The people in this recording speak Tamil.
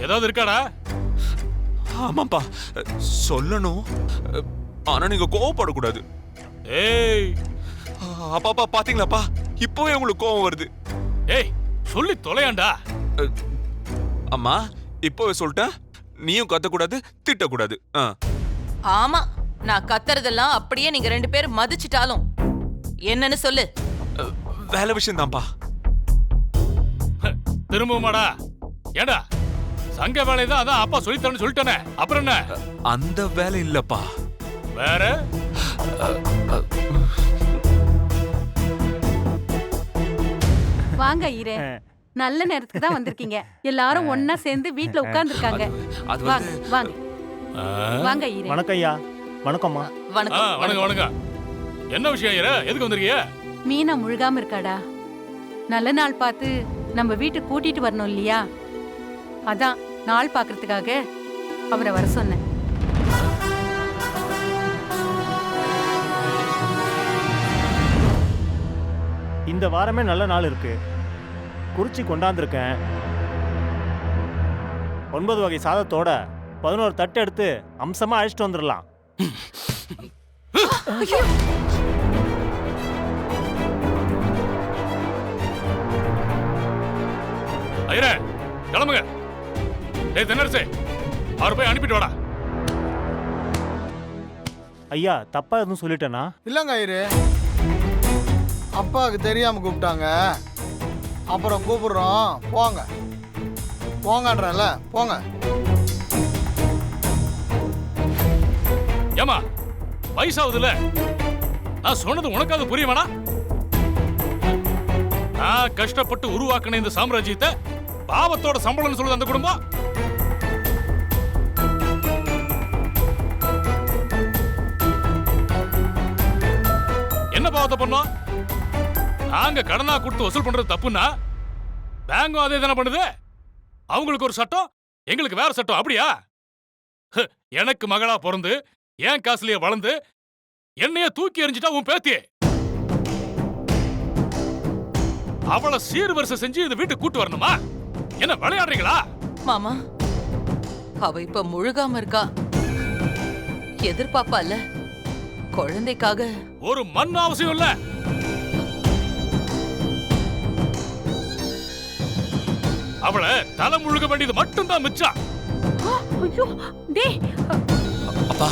ஏதாவது இருக்காடா? ஆமாப்பா, சொல்லணும். ஆனா நீங்க கோவப்படக்கூடாது. ஏய் அப்பாப்பா பாத்தீங்களாப்பா, இப்பவே உங்களுக்கு கோவம் வருது. ஏய் சொல்லி தொலையாண்டா. அம்மா இப்பவே சொல்லிட்டேன், நீயும் கத்தக்கூடாது, திட்டக்கூடாது. ஆமா, நான் கத்துறதெல்லாம் அப்படியே நீங்க 2 பேரும் மதிச்சிட்டாலும் என்னன்னு சொல்லு. வேலை விஷயம் தான்ப்பா. திரும்பவுமாடா? ஏண்டா சங்க வேலை தான், அதான் அப்பா சொல்லித்தரேன்னு சொல்லிட்டானே, அப்புறம் என்ன? அந்த வேலை இல்லப்பா. வேற? வாங்க ஈரே, நல்ல நேரத்துக்கு தான் வந்திருக்கீங்க. எல்லாரும் ஒன்னா சேர்ந்து வீட்ல உட்கார்ந்து இருக்காங்க. அது வாங்க வாங்க வாங்க ஈரே. வணக்கம் ஐயா. வணக்கம்மா. வணக்கம். வணக்கம் வணக்கம். என்ன விஷயம் ஈரே? எதுக்கு வந்திருக்கீங்க? மீனா முழுகாம இருக்காடா. நல்ல நாள் பார்த்து நம்ம வீட்டுக்கு கூட்டிட்டு வரணும் இல்லையா? அதான் நாள் பாக்குறதுக்காக அவரை வர சொன்னேன். இந்த வாரமே நல்ல நாள் இருக்கு. குறிச்சி கொண்டாந்துருக்கேன். 9 வகை சாதத்தோட 11 தட்டு எடுத்து அம்சமா அழைச்சிட்டு வந்துடலாம். ஐயரே கிளம்புங்க. டேய் தென்னரசே, அவரை போய் அனுப்பிட்டு வாடா. ஐயா, தப்பா எதுவும் சொல்லிட்டேனா? இல்லங்க ஐயரு, அப்பாவுக்கு தெரியாம கூப்பிட்டாங்க. அப்புறம் கூப்பிடுறோம், போங்க போங்கன்றல, போங்க. ஏமா வயசாகுதுல, நான் சொன்னது உனக்காவது புரிய வேணா? நான் கஷ்டப்பட்டு உருவாக்கின இந்த சாம்ராஜ்யத்தை பாவத்தோட சம்பளம்னு சொல்லுது அந்த குடும்பம். என்ன பாவத்தை பண்ணோம்? நாங்க கடனா கொடுத்து வசூல் பண்றது தப்புன்னா பேங்கும் அதே தானே பண்ணுது. அவங்களுக்கு ஒரு சட்டம், எங்களுக்கு வேற சட்டம், அப்படியா? எனக்கு மகளா பிறந்து ஏன் காசுலயே வளர்ந்து என்னைய தூக்கி எறிஞ்சிட்டா உன் பேத்தி. அவளை சீர்வரிசை செஞ்சு இந்த வீட்டுக்கு கூட்டு வரணுமா? என்ன விளையாடுறீங்களா? மாமா, அவ இப்ப முழுகாம இருக்கா. எதிர்பார்ப்பா இல்ல, குழந்தைக்காக. ஒரு மண் அவசியம் இல்ல. அவளை தலை முழுக வேண்டியது மட்டும்தான் மிச்சம். ஐயோ டேய், அப்பா